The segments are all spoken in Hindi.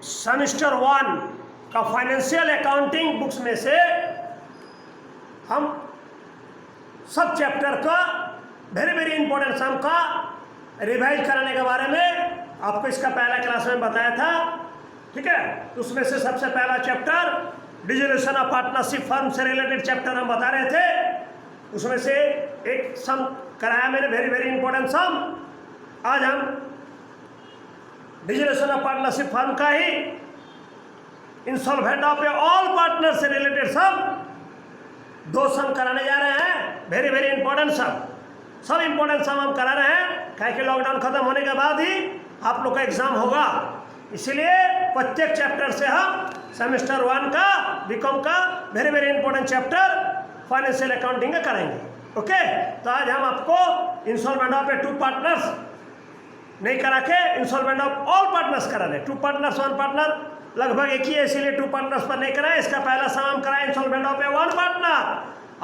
सेमेस्टर 1 का फाइनेंशियल अकाउंटिंग बुक्स में से हम सब चैप्टर का वेरी वेरी इंपॉर्टेंट सम का रिवाइज कराने के बारे में आपको इसका पहला क्लास में बताया था। ठीक है, तो उसमें से सबसे पहला chapter dissolution of partnership firm से रिलेटेड चैप्टर हम बता रहे थे। उसमें से एक सम कराया मैंने, वेरी वेरी इंपॉर्टेंट सम। आज हम डिसोल्यूशन ऑफ पार्टनरशिप फर्म का ही इंसॉल्वेंट ऑफ ऑल पार्टनर से रिलेटेड सम दो सम कराने जा रहे हैं। वेरी वेरी इंपॉर्टेंट सम, सब इंपॉर्टेंट सम हम करा रहे हैं, क्या कि लॉकडाउन खत्म होने के बाद ही आप लोग का एग्जाम होगा। इसलिए प्रत्येक चैप्टर से हम सेमेस्टर 1 का बीकॉम का very very important chapter financial accounting का कराएंगे। ओके, तो आज हम आपको इंसॉल्वेंट ऑफ टू पार्टनर्स नहीं करा के इंसॉल्वेंट ऑफ ऑल पार्टनर्स करा रहे। टू पार्टनर्स वन पार्टनर लगभग एक ही है, इसीलिए टू पार्टनर्स पर नहीं कराए। इसका पहला सम हम कराए इंसॉल्वेंट ऑफ वन पार्टनर,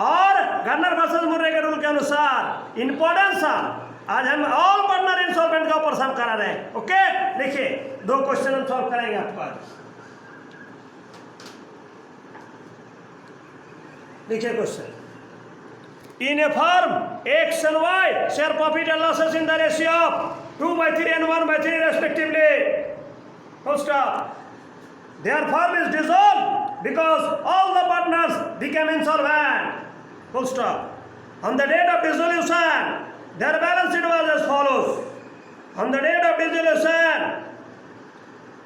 और गवर्नर वर्सेस मुर्रे के रूल के अनुसार इंपॉर्टेंट सम आज हम ऑल पार्टनर इंसॉल्वेंट का ऊपर सम करा रहे हैं। ओके, देखिए दो क्वेश्चन हम सॉल्व करेंगे आपको आज। देखिए question, in a firm X and Y share profit and losses in the ratio of 2/3 and 1/3 respectively. Full stop. Their firm is dissolved because all the partners became insolvent. Full stop. On the date of dissolution, their balance sheet was as follows. On the date of dissolution,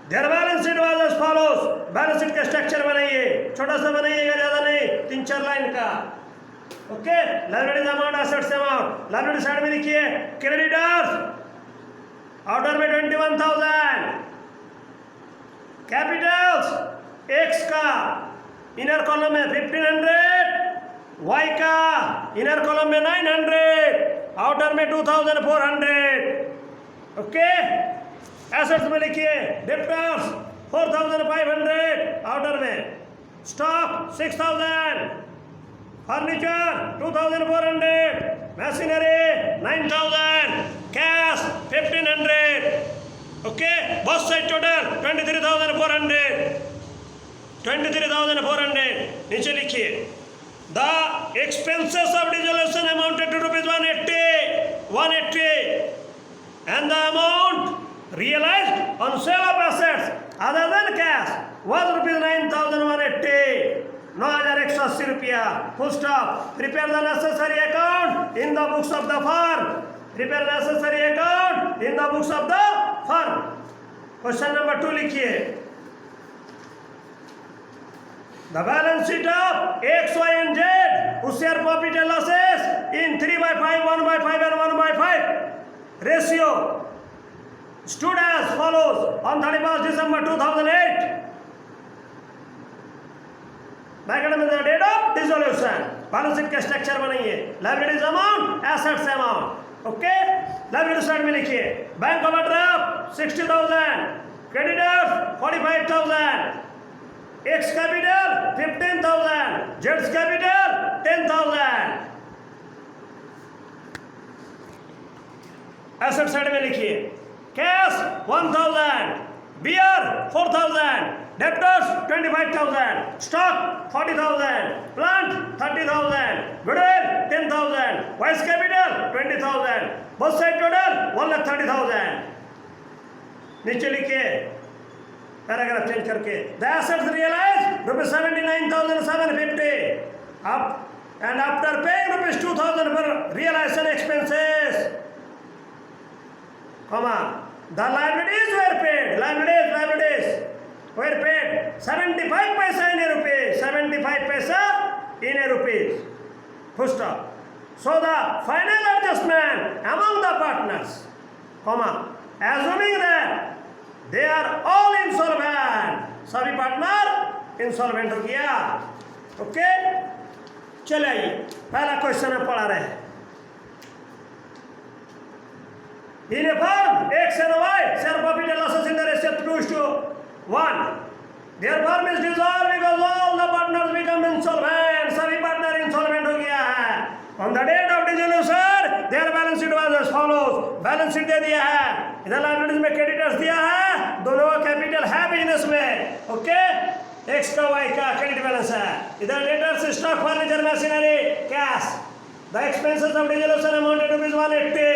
their balance sheet was as follows. Balance sheet का स्ट्रक्चर बनाइए, छोटा सा बनाइएगा, ज़्यादा नहीं, 3-4 लाइन का। Okay, liabilities amount, assets amount. Liability side में लिखिए क्रेडिटर्स, आउटर में 21,000, कैपिटल्स एक्स का इनर कॉलम में 1500, वाई का इनर कॉलम में 900, आउटर में 2,400। ओके, एसेट्स में लिखिए डेप्टर्स 4,500, आउटर में stock 6,000, furniture 2,400, machinery 9,000, cash 1,500। Okay, both side total 23,400, 23,400। नीचे लिखिए the expenses of dissolution amounted to ₹180 and the amount realized on sale of assets other than cash was ₹9,180, 9,180 रुपया। Full stop. Prepare the necessary account in the books of the firm. Prepare necessary account in the books of the firm. Question number 2 लिखिए, the balance sheet of X, Y and Z who share profit and losses in 3/5, 1/5 and 1/5 ratio stood as follows on 31st December 2008. Bracket में the date of dissolution. Balance sheet का स्ट्रक्चर बनाइए, liabilities amount, assets amount. Okay, liability side में लिखिए bank overdraft 60,000, creditors 45,000, X capital 15,000, जेड्स कैपिटल 10,000। एसेट साइड में लिखिए कैश 1,000, बियर 4,000, debtors 25,000, stock 40,000, plant 30,000, goodwill 10,000, Y's capital 20,000, both side total 1,30,000। नीचे लिखिए पैराग्राफ चेंज करके the assets realised ₹79,750 up and after paying ₹2,000 for realisation expenses, comma the liabilities were paid, liabilities were paid 75 paisa in a rupee, 75 paisa in a rupees. Full stop. So the final adjustment among the partners, comma assuming that they are all insolvent, सभी पार्टनर इंसॉल्वेंट हो गया। ओके, चलिए पहला क्वेश्चन हम पढ़ा रहे हैं। In a firm X and Y share profit and losses in the ratio 2:1. Their firm is dissolved because all the partners become insolvent. सभी पार्टनर इंसॉल्वेंट हो गया है। On the date of dissolution, their balance sheet was as follows. Balance sheet दे दिया है, इधर लायबिलिटीज में क्रेडिटर्स दिया है, दोनों का कैपिटल है बिजनेस ओके, एक्स का वाई का क्रेडिट बैलेंस है। इधर debtors stock furniture machinery cash, the expenses of dissolution amounted to ₹180,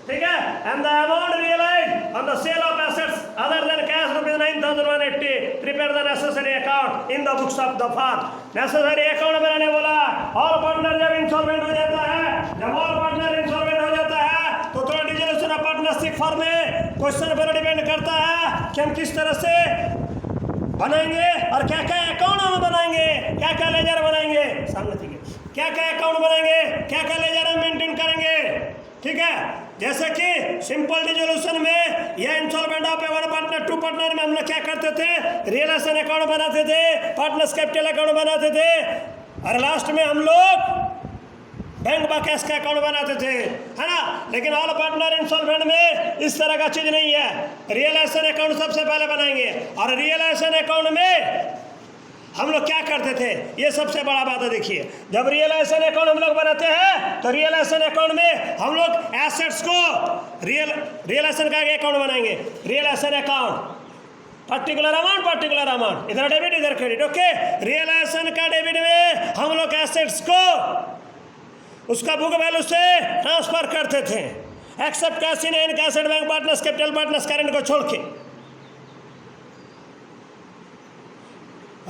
ठीक है, and the amount realised on the sale of assets other than cash ₹9,180, prepare the necessary account in the books of the firm. Necessary account बनाने बोला। ऑल पार्टनर जब इंसॉल्वेंट हो जाता है, जब ऑल पार्टनर इंसॉल्वेंट हो जाता है तो थोड़ा डिसोल्यूशन ऑफ पार्टनरशिप फर्म में क्वेश्चन पर डिपेंड करता है कि हम किस तरह से बनाएंगे और क्या क्या अकाउंट हम बनाएंगे, क्या क्या लेजर बनाएंगे, सामने ठीक है, क्या क्या अकाउंट बनाएंगे, क्या क्या लेजर हम मेंटेन करेंगे, ठीक है। जैसे कि सिंपल डिसोल्यूशन में या insolvent of one partner to partner में हम लोग क्या करते थे, रियलाइजेशन अकाउंट बनाते थे, पार्टनर्स कैपिटल अकाउंट बनाते थे, और लास्ट में हम लोग बैंक कैश का अकाउंट बनाते थे, है ना। लेकिन ऑल पार्टनर इंसॉल्वेंट में इस तरह का चीज नहीं है। रियलाइजेशन अकाउंट सबसे पहले बनाएंगे, और रियलाइजेशन अकाउंट में हम लोग क्या करते थे, ये सबसे बड़ा बात है। देखिए, जब रियलाइजेशन अकाउंट हम लोग बनाते हैं तो रियलाइजेशन अकाउंट में हम लोग एसेट्स को रियलाइजेशन का अकाउंट बनाएंगे, रियलाइजेशन अकाउंट पर्टिकुलर अमाउंट, इधर डेबिट इधर क्रेडिट, ओके। रियलाइजेशन का डेबिट में हम लोग एसेट्स को उसका बुक वैल्यू से ट्रांसफर करते थे, except cash in and cash at bank partners capital partners current को छोड़ के।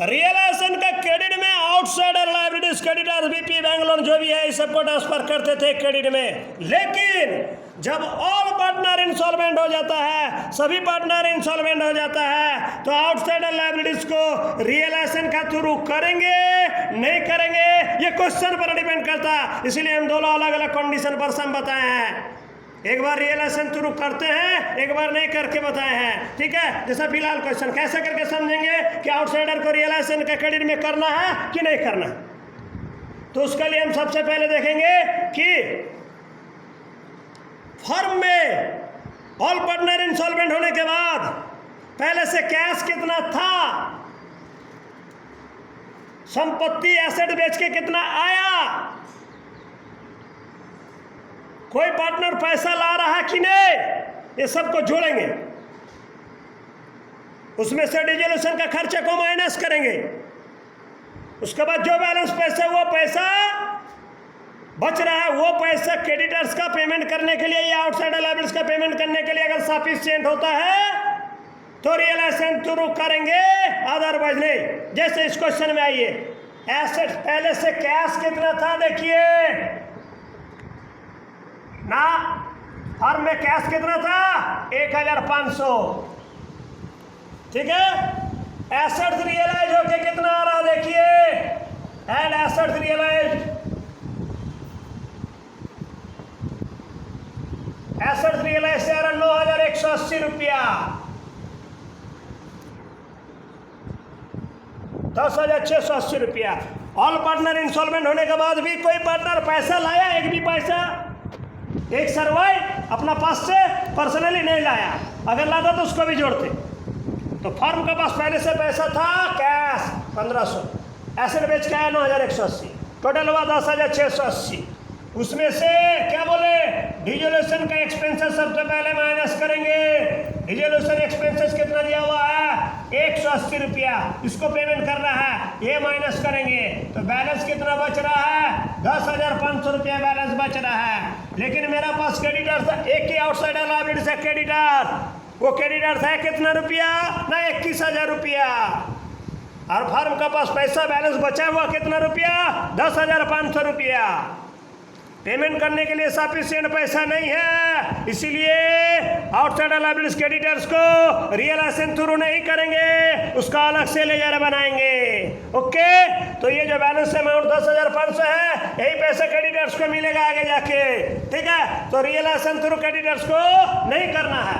रियलाइजेशन का क्रेडिट में outsider liabilities creditors BP bank loan जो भी है इस सबको ट्रांसफर करते थे क्रेडिट में। लेकिन जब ऑल पार्टनर इंसॉल्वेंट हो जाता है, सभी पार्टनर इंसॉल्वेंट हो जाता है, तो आउटसाइडर लायबिलिटीज को रियलाइजेशन का थ्रू करेंगे नहीं करेंगे ये क्वेश्चन पर डिपेंड करता है। इसलिए हम दोनों अलग अलग कंडीशन पर सम बताए हैं, एक बार रियलाइजेशन थ्रू करते हैं, एक बार नहीं करके बताए हैं, ठीक है। जैसा फिलहाल क्वेश्चन कैसे करके समझेंगे कि आउटसाइडर को रियलाइजेशन का क्रेडिट में करना है कि नहीं करना, तो उसके लिए हम सबसे पहले देखेंगे कि फर्म में ऑल पार्टनर इंसॉल्वेंट होने के बाद पहले से कैश कितना था, संपत्ति एसेट बेच के कितना आया, कोई पार्टनर पैसा ला रहा कि नहीं, ये सबको जोड़ेंगे। उसमें से डिसोल्यूशन का खर्चे को माइनस करेंगे। उसके बाद जो बैलेंस पैसा वो पैसा बच रहा है, वो पैसा क्रेडिटर्स का पेमेंट करने के लिए या आउटसाइडर लायबिलिटीज का पेमेंट करने के लिए अगर सफिशिएंट होता है तो रियलाइजेशन थ्रू करेंगे, अदरवाइज नहीं। जैसे इस क्वेश्चन में आइए, एसेट पहले से कैश कितना था देखिए ना, फर्म में कैश कितना था 1,500, ठीक है। एसेट्स रियलाइज होके कितना आ रहा देखिए, and assets realise, assets realise से आ रहा 9,180 रुपया, 10,680 रुपया। ऑल पार्टनर इंसॉल्वेंट होने के बाद भी कोई पार्टनर पैसा लाया, एक भी पैसा, एक सर्वाइव अपना पास से पर्सनली नहीं लाया, अगर लाता तो उसको भी जोड़ते। तो फर्म के पास पहले से पैसा था कैश 1,500, एसेट बेच के आया 9,180, टोटल हुआ 10,680। उसमें से क्या बोले, डिसोल्यूशन का एक्सपेंसेस सबसे पहले माइनस करेंगे। डिसोल्यूशन एक्सपेंसेस कितना दिया हुआ है 180 रुपया, इसको पेमेंट करना है, ये माइनस करेंगे तो बैलेंस कितना बच रहा है 10,500 रुपया बैलेंस बच रहा है। लेकिन मेरा पास क्रेडिटर था, एक ही आउटसाइडर लायबिलिटी है क्रेडिटर, वो क्रेडिटर था कितना रुपया ना 21,000 रुपया, और फर्म का पास पैसा बैलेंस बचा हुआ कितना रुपया 10,500 रुपया। पेमेंट करने के लिए सफिशिएंट पैसा नहीं है, इसीलिए आउटसाइडर लायबिलिटीज क्रेडिटर्स को रियलाइजेशन थ्रू नहीं करेंगे, उसका अलग से लेजर बनाएंगे, ओके। तो ये जो बैलेंस अमाउंट 10,500 है, यही पैसे क्रेडिटर्स को मिलेगा आगे जाके, ठीक है। तो रियलाइजेशन थ्रू क्रेडिटर्स को नहीं करना है,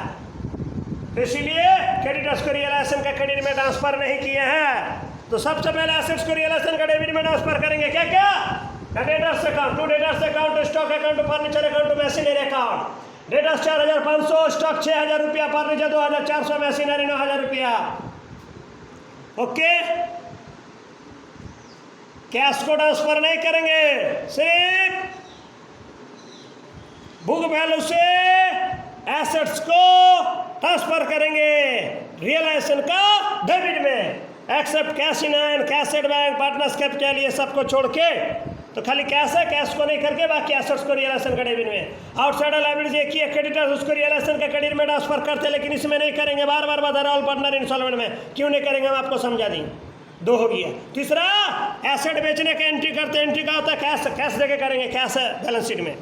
तो इसीलिए क्रेडिटर्स को रियलाइजेशन का क्रेडिट में ट्रांसफर नहीं किए हैं। तो सबसे पहले एसेट्स को रियलाइजेशन का डेबिट में ट्रांसफर करेंगे, क्या क्या, debtors account, to debtors account, stock account, furniture account, machinery account. Debtors 4,500, stock 6,000 रुपया, फर्नीचर 2,400, मशीनरी 9,000 रुपया, ओके। कैश को ट्रांसफर नहीं करेंगे, सिर्फ बुक वैल्यू से एसेट्स को ट्रांसफर करेंगे रियलाइजेशन का डेबिट में। Except cash in hand, cash at bank, partners capital, ये सबको छोड़ के तो खाली कैश है, कैश को नहीं करके बाकी एसेट्स को रियलाइजेशन का डेबिट में। आउटसाइड लायबिलिटी एक ही है, क्रेडिटर्स उसको रियलाइजेशन का क्रेडिट में ट्रांसफर करते हैं, लेकिन इसमें नहीं करेंगे। बार बार बता रहा हूं, पार्टनर इंस्टॉलमेंट में क्यों नहीं करेंगे हम आपको समझा देंगे। 2 हो गया। तीसरा, एसेट बेचने का एंट्री करते हैं। एंट्री का होता है कैश, कैश देके करेंगे, कैश है बैलेंस शीट में।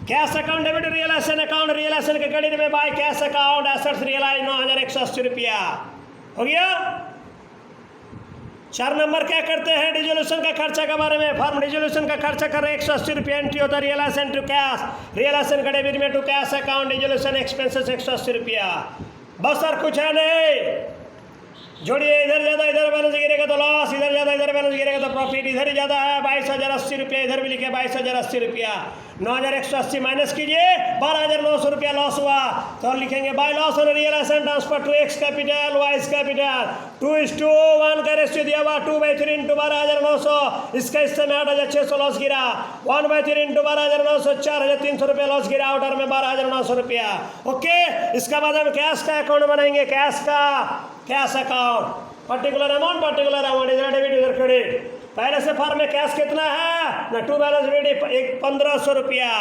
Cash account debit realisation account, realisation के क्रेडिट में by cash account assets realise 9180 रुपया हो गया। 4 नंबर क्या करते हैं, डिजोल्यूशन का खर्चा के बारे में। फर्म डिजोल्यूशन का खर्चा कर रहे 180 रुपया एंट्री होता है रियलाइजेशन टू कैश, रियलाइजेशन का डेबिट में to cash account, dissolution expenses 180 रुपया। बस सर कुछ है नहीं, जोड़िए, इधर ज़्यादा इधर बैलेंस गिरेगा तो लॉस, इधर ज़्यादा इधर बैलेंस गिरेगा तो प्रॉफिट। इधर ही ज़्यादा है 22,080 रुपया, इधर भी लिखे 22,080 रुपया। 9,180 माइनस कीजिए, 12,900 रुपया लॉस हुआ तो लिखेंगे by loss on realisation transfer to X capital Y's capital 2:1 का रेशियो दिया हुआ 2/3 इंटू 12,900। इसका इस समय 8,600 लॉस गिरा। 1/3 इंटू 12,900 4,300 रुपया लॉस गिरा। आउटर में 12,900 रुपया। ओके, इसका बाद हम कैश का अकाउंट बनाएंगे। कैश का कैश अकाउंट, पर्टिकुलर अमाउंट इधर डेबिट इधर क्रेडिट। पहले से फर्म में कैश कितना है ना, टू बैलेंस रेडी 1,500 रुपया।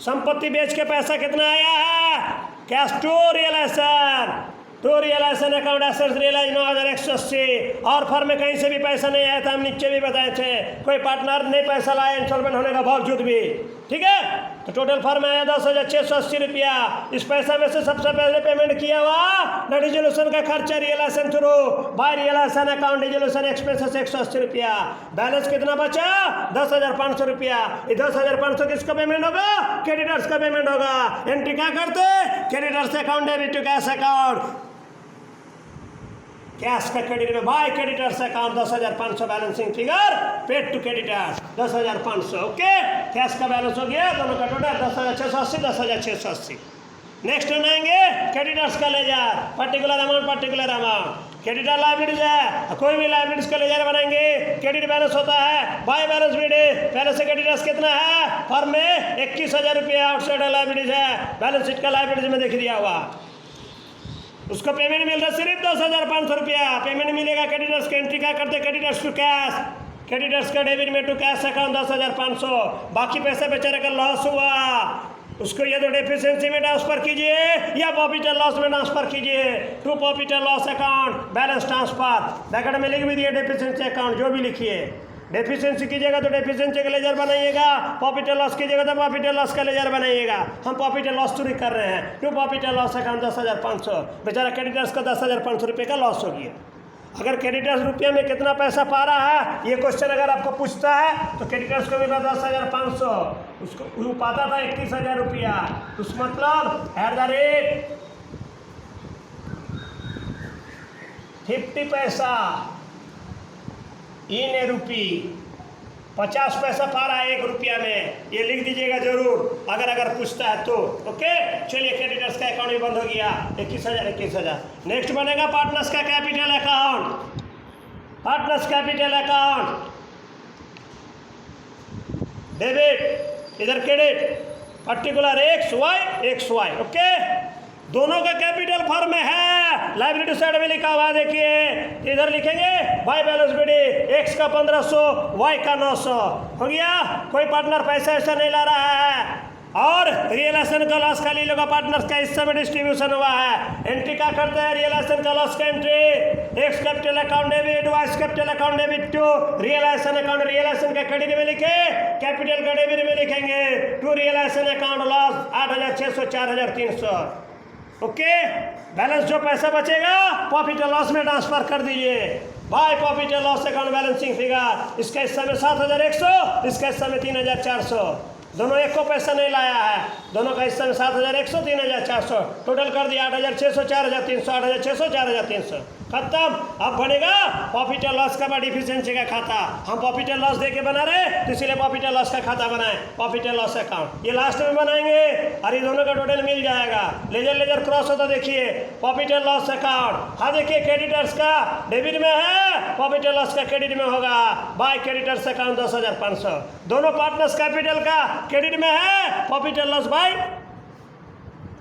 संपत्ति बेच के पैसा कितना आया है, cash to realisation account assets realise 9,180। और फर्म में कहीं से भी पैसा नहीं आया था, हम नीचे भी बताए थे, कोई पार्टनर नहीं पैसा लाया इंस्टॉलमेंट होने का बावजूद भी। ठीक है, तो टोटल फर्म आया 10,680 रुपया। इस पैसा में से सबसे पहले पेमेंट किया हुआ ना डिजोल्यूशन का खर्चा, realisation through by realisation account, dissolution expenses 180 रुपया। बैलेंस कितना बचा, 10,500 रुपया। ये 10,500 किसका पेमेंट होगा, क्रेडिटर्स का पेमेंट होगा। एंट्री क्या करते, creditors account debit to cash account, cash का क्रेडिट में by creditors account 10,500 balancing figure paid to creditors 10,500। Okay, cash का बैलेंस हो गया, दोनों का टोटल 10,680 10,680। नेक्स्ट बनाएंगे क्रेडिटर्स का ledger, particular amount. Creditor liabilities है, कोई भी लायबिलिटीज का लेजर बनाएंगे। क्रेडिट बैलेंस होता है बाय बैलेंस शीट। पहले से क्रेडिटर्स कितना है फर्म में 21,000 रुपया। आउटसाइड लायबिलिटीज है, बैलेंस शीट का लायबिलिटीज में देख दिया हुआ। उसको पेमेंट मिल रहा है सिर्फ 10,500 रुपया पेमेंट मिलेगा। क्रेडिटर्स की एंट्री क्या करते, क्रेडिटर्स टू कैश, क्रेडिटर्स का डेबिट में टू कैश अकाउंट 10,500। बाकी पैसा बेचारे का लॉस हुआ, उसको या तो डेफिशिएंसी में ट्रांसफर कीजिए या प्रॉफिट एंड लॉस में ट्रांसफर कीजिए to profit and loss account balance transfer. Bracket में लिख भी दिए डेफिशिएंसी अकाउंट, जो भी लिखिए। डेफिशिएंसी कीजिएगा तो डेफिशिएंसी का लेजर बनाइएगा, प्रॉफिट एंड लॉस कीजिएगा तो प्रॉफिट एंड लॉस का लेजर बनाइएगा। हम प्रॉफिट एंड लॉस चोरी कर रहे हैं, to profit and loss account 10,500। बेचारा क्रेडिटर्स का 10,500 रुपये का लॉस हो गया। अगर क्रेडिटर्स रुपये में कितना पैसा पा रहा है, ये क्वेश्चन अगर आपको पूछता है तो क्रेडिटर्स को मिला 10,500, उसको वो पाता था 21,000 रुपया। उस मतलब एट द रेट 50 पैसा इन ए रुपी, 50 पैसा पा रहा है 1 रुपया में। ये लिख दीजिएगा जरूर अगर पूछता है तो। ओके, चलिए क्रेडिटर्स का अकाउंट भी बंद हो गया 21,000। नेक्स्ट बनेगा पार्टनर्स का capital account. Partners capital account debit, इधर credit, particular X Y. Okay, दोनों का कैपिटल फर्म में है, लायबिलिटी साइड में लिखा हुआ देखिए, इधर लिखेंगे बाय बैलेंस शीट, एक्स का 1,500 वाई का 900 हो गया। कोई पार्टनर पैसा ऐसा नहीं ला रहा है। और रियलाइजेशन का लॉस खाली लोग पार्टनर्स का हिस्से में डिस्ट्रीब्यूशन हुआ है। एंट्री क्या करते हैं, रियलाइजेशन का लॉस का entry X capital account debit Y's capital account debit to realisation account. Realisation का क्रेडिट में लिखे, कैपिटल का डेबिट में लिखेंगे to realisation account loss 8,600 4,300। Okay, balance जो पैसा बचेगा प्रॉफिट एंड लॉस में ट्रांसफर कर दीजिए by profit and loss account balancing figure. इसका हिस्सा में 7,100, इसका हिस्सा में 3,400। दोनों एक को पैसा नहीं लाया है, दोनों का हिस्सा में 7,100 3,400, टोटल कर दिया 8,600 4,300 8,600 4,300 खत्म। अब बनेगा प्रॉफिट एंड लॉस का डिफिशिएंसी का खाता। हम प्रॉफिट एंड लॉस देके बना रहे तो इसीलिए प्रॉफिट एंड लॉस का खाता बनाए, प्रॉफिट एंड लॉस अकाउंट। ये लास्ट में बनाएंगे और ये दोनों का टोटल मिल जाएगा। लेजर क्रॉस होता देखिए, प्रॉफिट एंड लॉस अकाउंट। हाँ देखिए, क्रेडिटर्स का डेबिट में है, प्रॉफिट एंड लॉस का क्रेडिट में होगा बाय क्रेडिटर्स अकाउंट 10,500। दोनों पार्टनर्स कैपिटल का क्रेडिट में है, प्रॉफिट एंड लॉस बाय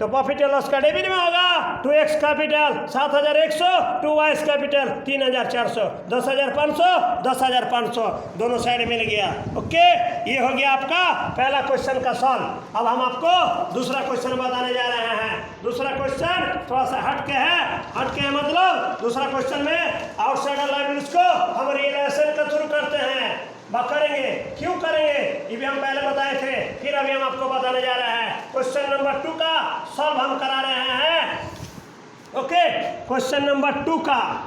तो प्रॉफिट एंड लॉस का डेबिट में होगा 2x कैपिटल 7100, 2y कैपिटल 3400, 10500, 10500 दोनों साइड मिल गया। ओके, ये हो गया आपका पहला क्वेश्चन का सॉल्व। अब हम आपको दूसरा क्वेश्चन बताने जा रहे हैं। दूसरा क्वेश्चन थोड़ा सा हटके है मतलब दूसरा क्वेश्चन में आउटसाइडर लायबिलिटीज को हम रियलाइजेशन के थ्रू करते हैं करेंगे। क्यों करेंगे ये भी हम पहले बताए थे, फिर अभी हम आपको बताने जा रहे हैं। क्वेश्चन नंबर 2 का सॉल्व हम करा रहे हैं। ओके, क्वेश्चन नंबर 2 का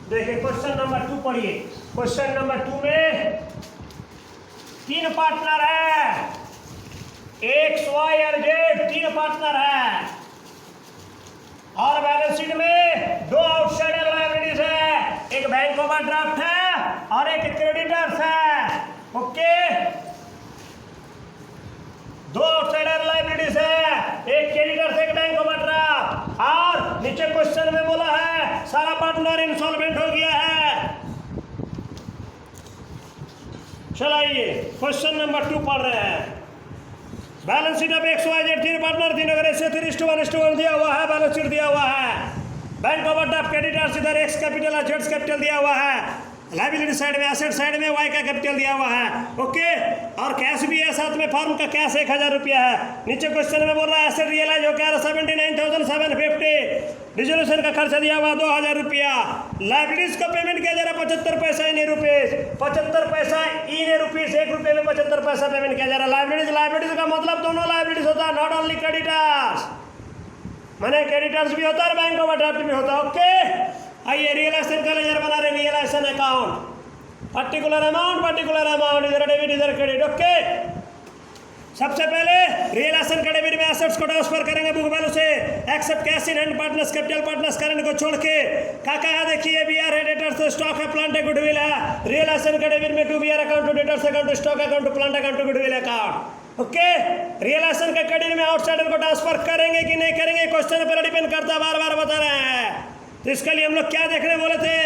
देखिए, क्वेश्चन नंबर 2 पढ़िए। क्वेश्चन नंबर 2 में 3 पार्टनर है, एक्स वाई और जेड 3 पार्टनर है और बैलेंस शीट में 2 आउटसाइडर लायबिलिटीज है, एक बैंक ओवरड्राफ्ट है और एक क्रेडिटर्स है। ओके, 2 आउटसाइडर लायबिलिटीज है, एक क्रेडिटर्स एक बैंक ओवरड्राफ्ट, और नीचे क्वेश्चन में बोला है सारा पार्टनर इंसॉल्वेंट हो गया है। चलाइए, क्वेश्चन नंबर 2 पढ़ रहे हैं। Balance sheet of X Y Z 3 partner 3 अगर ऐसे 3:1 दिया हुआ है, बैलेंस शीट दिया हुआ है, बैंक ओवरड्राफ्ट क्रेडिटर्स इधर एक्स कैपिटल और जेड कैपिटल दिया हुआ है, लायबिलिटी साइड में एसेट साइड में वाई का कैपिटल दिया हुआ है। ओके, और कैश भी है साथ में, फर्म का कैश 1000 रुपया है। नीचे क्वेश्चन में बोल रहा है एसेट रियलाइज हो क्या 79,750, डिजोल्यूशन का खर्चा दिया हुआ 2000 रुपया, लायबिलिटीज का पेमेंट किया जा रहा 75 पैसा इन रुपीज, 75 पैसा इन रुपीज, 1 रुपये में 75 पैसा पेमेंट किया जा रहा। लायबिलिटीज का मतलब दोनों लायबिलिटीज होता है, नॉट ओनली क्रेडिटर्स, मैंने क्रेडिटर्स भी होता है और बैंक ओवरड्राफ्ट भी होता है। ओके, आइए रियलाइजेशन का लेजर बना रहे, रियलाइजेशन अकाउंट, पर्टिकुलर अमाउंट इधर डेबिट इधर क्रेडिट। ओके, सबसे पहले रियलाइजेशन का डेबिट में एसेट्स को ट्रांसफर करेंगे बुक वैल्यू से, except cash in hand partners capital partners current को छोड़ के। काका है देखिए, बीआर है, डेटर्स स्टॉक है, प्लांट है, गुडविल है। रियलाइजेशन का डेबिट में to BR account, to debtors account, stock account, to plant account, to goodwill account. Okay, realisation के क्रेडिट में आउटसाइडर को ट्रांसफर करेंगे कि नहीं करेंगे, क्वेश्चन पर डिपेंड करता है, बार बार बता रहे हैं। तो इसके लिए हम लोग क्या देखने बोले थे,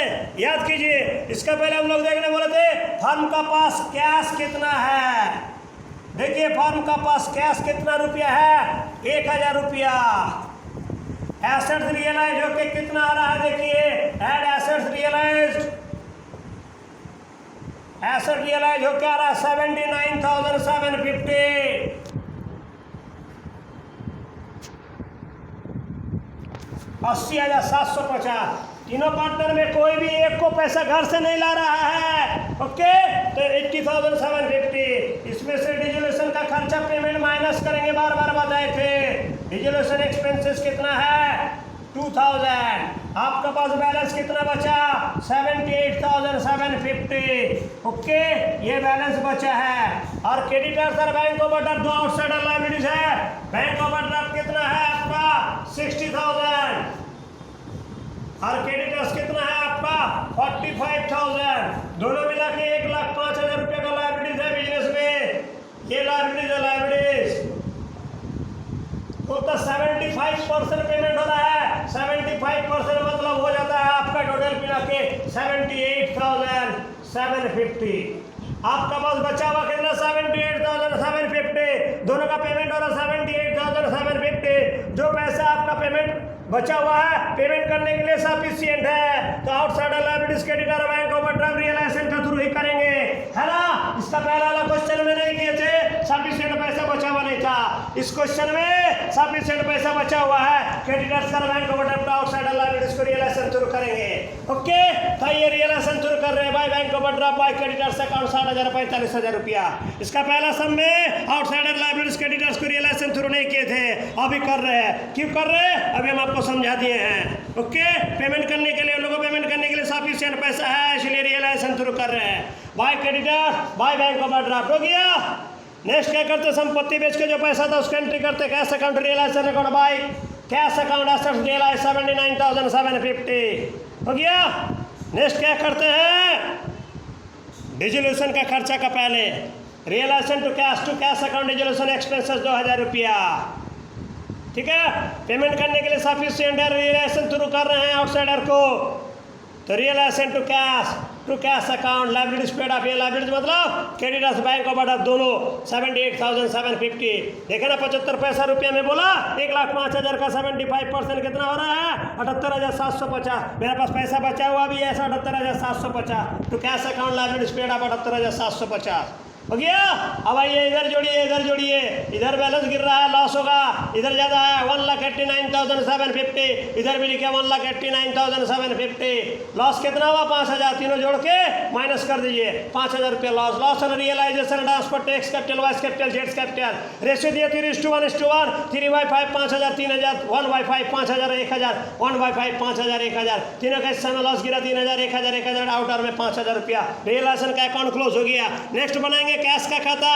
याद कीजिए। इसका पहले हम लोग देखने बोले थे फर्म का पास कैश कितना है। देखिए, फर्म का पास कैश कितना रुपया है, 1000 रुपया। एसेट्स रियलाइज होके कितना आ रहा है, देखिए and assets realise, asset realise होके आ रहा है 79,750। 80,750। तीनों पार्टनर में कोई भी एक को पैसा घर से नहीं ला रहा है। ओके, तो 80,750, इसमें से डिजोल्यूशन का खर्चा पेमेंट माइनस करेंगे, बार बार बताए थे। डिजोल्यूशन एक्सपेंसेस कितना है 2000, आपका पास बैलेंस कितना बचा 78,750। ओके, ये बैलेंस बचा है। और क्रेडिटर्स और बैंक ओवरड्राफ्ट 2 आउटसाइडर लायबिलिटीज है। बैंक ओवरड्राफ्ट कितना है आपका 60,000 और क्रेडिटर्स कितना है आपका 45,000। दोनों मिला के 1,05,000 रुपये का लायबिलिटीज है बिजनेस में। ये लायबिलिटीज है, लायबिलिटीज तो 75% पेमेंट हो रहा है। 75% मतलब हो जाता है आपका टोटल मिला के 78,750। आपका पास बचा हुआ कितना 78,750, दोनों का पेमेंट हो रहा 78,750। जो पैसा आपका पेमेंट बचा हुआ है पेमेंट करने के लिए सफिशिएंट है, तो outsider liabilities creditor bank overdraft realisation के थ्रू ही करेंगे, है ना। इसका पहला वाला क्वेश्चन में नहीं किए थे, सफिशिएंट पैसा बचा हुआ नहीं था। इस क्वेश्चन में सफिशिएंट पैसा बचा हुआ है, क्रेडिटर्स का बैंक ओवरड्राफ्ट आउटसाइडर लायबिलिटीज को रियलाइजेशन थ्रू करेंगे। ओके, तो ये रियलाइजेशन थ्रू कर रहे हैं bye bank overdraft bye creditors account 60,000 45,000 रुपया। इसका पहला सम में आउटसाइडर लायबिलिटीज क्रेडिटर्स को रियलाइजेशन थ्रू नहीं किए थे, अभी कर रहे हैं। क्यों कर रहे हैं अभी हम आपको समझा दिए हैं। ओके, पेमेंट करने के लिए लोगों पेमेंट करने के लिए सफिशिएंट पैसा है, इसलिए रियलाइजेशन थ्रू कर रहे हैं by creditor by bank overdraft. हो गया। नेक्स्ट क्या करते, संपत्ति बेच के जो पैसा था उसका एंट्री करते cash account realisation account by cash account assets realise 79,750। हो गया। नेक्स्ट क्या करते हैं, डिजोल्यूशन का खर्चा का पहले realisation to cash account resolution expenses 2000 रुपया। ठीक है, पेमेंट करने के लिए सफिशिएंट है, रियलाइजेशन थ्रू कर रहे हैं आउटसाइडर को, तो realisation to cash account liabilities paid off, ये लाइबिलिटीज मतलब क्रेडिटर्स बैंक ऑफ ऑर्डर दोनों 78,750। देखे ना 75 पैसा रुपया में बोला, 1,05,000 का 75% कितना हो रहा है 78,750। मेरे पास पैसा बचा हुआ भी है ऐसा 78,750, to cash account liabilities paid off 78,750 हो गया। अब आइए इधर जोड़िए, इधर बैलेंस गिर रहा है, लॉस होगा, इधर ज़्यादा है 1,89,750, इधर भी लिखे 1,89,750। लॉस कितना हुआ 5,000, तीनों जोड़ के माइनस कर दीजिए, 5,000 रुपये लॉस। लॉस और realisation transfer tax capital Y's capital जेड्स कैपिटल रेशियो दिए 3:1:1, 3/5 5,000, 3,000, 1/5 5,000, 1,000, 1/5 5,000, 1,000, तीनों का इस समय लॉस गिरा 3,000, 1,000, 1,000, आउटर में 5,000 रुपया। रियलाइजेशन का अकाउंट क्लोज हो गया। नेक्स्ट बनाएंगे कैश का खाता,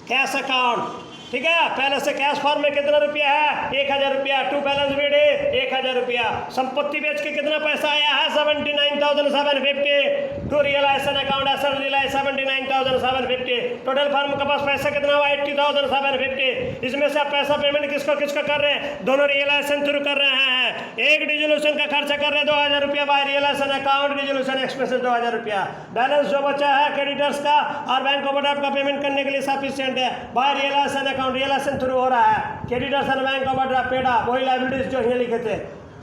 कैश अकाउंट। ठीक है, पहले से कैश फॉर्म में कितना रुपया है 1,000 रुपया, टू बैलेंस शीट 1,000 रुपया। संपत्ति बेच के कितना पैसा आया है 79,750, to realisation account asset realise 79,750। Total firm के पास पैसा कितना हुआ 80,750। इसमें से आप पैसा पेमेंट किसको कर रहे हैं, दोनों रियलाइजेशन थ्रू कर रहे हैं। एक डिजोल्यूशन का खर्चा कर रहे हैं 2,000 रुपया by realisation account, dissolution expenses 2,000 रुपया। बैलेंस जो बचा है क्रेडिटर्स का और बैंक ऑफ ऑर्डर का पेमेंट करने के लिए सफिशिएंट है by realisation account, realisation through हो रहा है। क्रेडिटर्स और bank of order paid off, वही लायबिलिटीज जो यहाँ लिखे थे,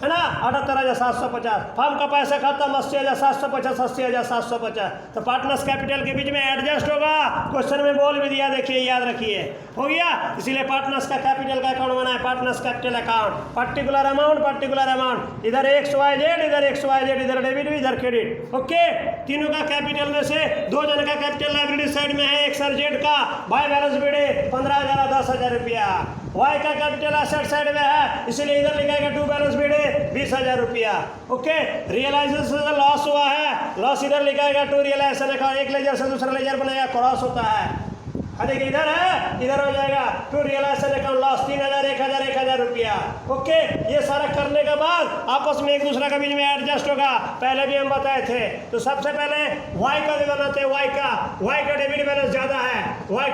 है ना, 78,750। फर्म का पैसा खत्म 80,750, 80,750। तो पार्टनर्स कैपिटल के बीच में एडजस्ट होगा, क्वेश्चन में बोल भी दिया, देखिए याद रखिए, हो गया। इसीलिए पार्टनर्स का कैपिटल का अकाउंट बना है, partners capital account. Particular amount, इधर XYZ, इधर XYZ, इधर डेबिट इधर क्रेडिट। ओके, तीनों का कैपिटल में से 2 जन का कैपिटल लायबिलिटी साइड में है, एक सर जेड का बाय बैलेंस शीट 15,000 10,000 रुपया। वाई का कैपिटल एसेट साइड में है, इसलिए इधर लिखाएगा टू बैलेंस शीट 20,000 रुपया। ओके, रियलाइजेशन से लॉस हुआ है, लॉस इधर लिखाएगा टू रियलाइजेशन अकाउंट, एक लेजर से दूसरा लेजर बनाएगा, क्रॉस होता है। देखिए इधर है, इधर हो जाएगा टू रियलाइजेशन अकाउंट लॉस 3,000, 1,000, 1,000 रुपया। ओके, ये सारा करने के बाद आपस में एक दूसरे के बीच में एडजस्ट होगा, पहले भी हम बताए थे। तो सबसे पहले वाई का भी बनाते हैं, वाई का डेबिट बैलेंस ज़्यादा है, वाई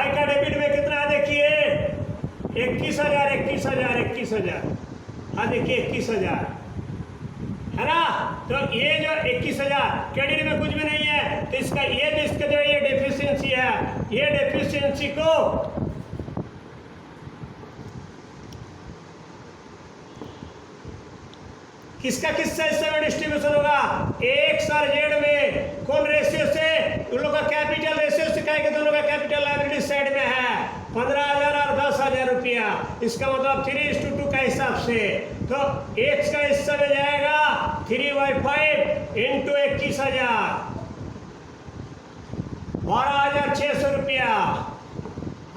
का डेबिट में कितना है देखिए 21,000। हाँ देखिए 21,000 है ना। तो ये जो 21,000 क्रेडिट में कुछ भी नहीं है, तो इसका जो ये डेफिशिएंसी है, ये डेफिशिएंसी को किसका किससे हिस्से में डिस्ट्रीब्यूशन होगा, एक सर जेड में कौन रेशियो से, उन लोगों का कैपिटल रेशियो सिखाएंगे, दोनों का कैपिटल लायबिलिटी साइड में है 15,000 और 10,000 रुपया। इसका मतलब 3:2 का हिसाब से, तो एक्स का हिस्सा में जाएगा 3/5 इंटू 21,000 12,600 रुपया,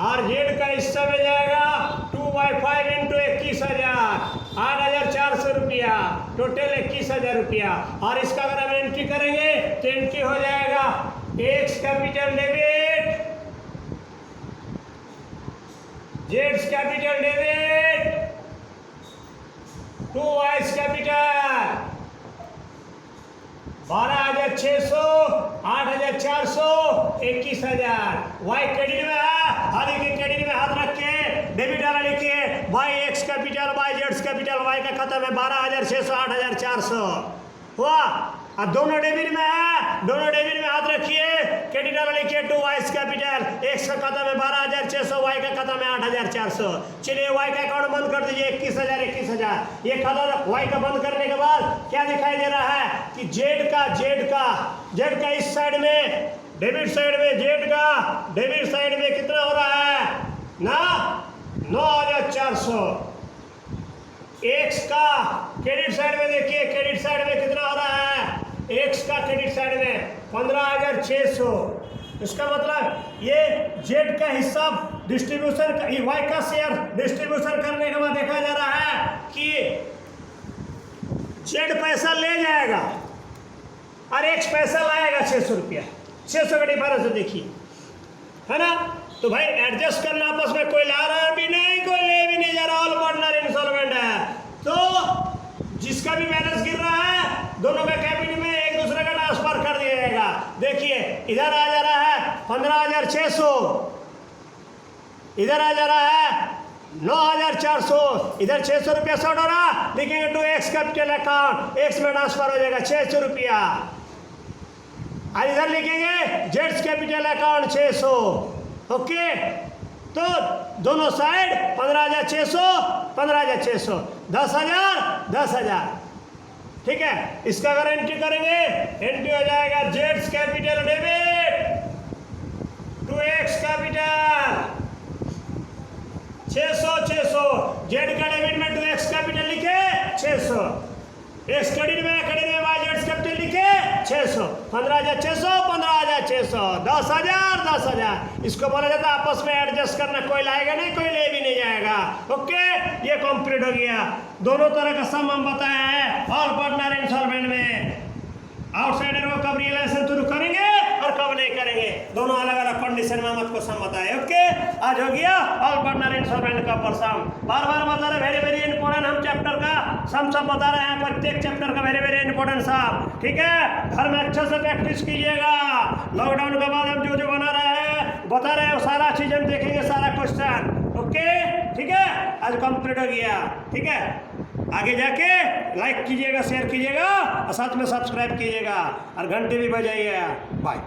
और जेड का हिस्सा में जाएगा 2/5 इंटू 21,000 8,400 रुपया, टोटल 21,000 रुपया। और इसका अगर हम एंट्री करेंगे तो एंट्री हो जाएगा एक्स कैपिटल डेबिट, जेड्स capital debit, to Y's capital 12,600 8,400 21,000। Y credit में है, हर एक क्रेडिट में हाथ रख के डेबिट वाला लिखिए, वाई एक्स कैपिटल वाई जेड्स कैपिटल, वाई का खत्म है 12,600 8,400 हुआ। और दोनों डेबिट में है, दोनों डेबिट में हाथ रखिए, क्रेडिट वाला लिखिए टू वाइस कैपिटल, एक्स का खत्म है 12,600, वाई का खत्म है 8,400। चलिए वाई का अकाउंट बंद कर दीजिए 21,000। ये खाता वाई का बंद करने के बाद क्या दिखाई दे रहा है कि जेड का इस साइड में डेबिट साइड में, जेड का डेबिट साइड में कितना हो रहा है ना 9,400। एक्स का क्रेडिट साइड में देखिए, क्रेडिट साइड में कितना हो रहा है, एक्स का क्रेडिट साइड में 15,600। इसका मतलब ये जेड का हिस्सा डिस्ट्रीब्यूशन, वाई का शेयर डिस्ट्रीब्यूशन करने के बाद देखा जा रहा है कि जेड पैसा ले जाएगा और एक्स पैसा लाएगा 600 रुपया, 600 का डिफरेंस देखिए, है ना। तो भाई एडजस्ट करना आपस में, कोई ला रहा भी नहीं, कोई ले भी नहीं जा रहा, ऑल पार्टनर इंसॉल्वेंट है। तो जिसका भी बैलेंस गिर रहा है, दोनों का कैपिटल में एक दूसरे का ट्रांसफर कर दिया जाएगा। देखिए इधर आ जा रहा 9,600, इधर आ जा रहा है 9,400, इधर 600 रुपया शॉर्ट हो रहा, लिखेंगे to X capital account, X में ट्रांसफर हो जाएगा 600 रुपया। और इधर लिखेंगे जेड्स कैपिटल अकाउंट 600। ओके, तो दोनों साइड 15,600, 15,600, 10,000, 10,000। ठीक है, इसका अगर एंट्री करेंगे, एंट्री हो जाएगा जेड्स capital debit to X capital 600, 600, Z का डेबिट में टू एक्स कैपिटल लिखे 600, एक्स क्रेडिट में वाई जेड कैपिटल लिखे 600, 15,600, 15,600, 10,000, 10,000। इसको बोला जाता है आपस में एडजस्ट करना, कोई लाएगा नहीं, कोई ले भी नहीं जाएगा। ओके, ये कंप्लीट हो गया। दोनों तरह का सम हम बताए हैं ऑल पार्टनर इंस्टॉलमेंट में। आउटसाइडर को कब रियलाइजेशन शुरू करेंगे और कब नहीं करेंगे, दोनों अलग अलग कंडीशन में हम आपको सम बताए। ओके, आज हो गया ऑल पार्टनर इंस्टॉलमेंट का पर सम। बार बार बता रहे, वेरी वेरी इंपॉर्टेंट, हम चैप्टर का सम सब बता रहे हैं, प्रत्येक चैप्टर का वेरी वेरी इंपॉर्टेंट सम। ठीक है, घर में अच्छे से प्रैक्टिस कीजिएगा। लॉकडाउन के बाद हम जो जो बना रहे हैं बता रहे हैं, सारा चीज हम देखेंगे, सारा क्वेश्चन। ओके, ठीक है, आज कंप्लीट हो गया। ठीक है, आगे जाके लाइक कीजिएगा, शेयर कीजिएगा और साथ में सब्सक्राइब कीजिएगा और घंटे भी बजाइएगा। बाय।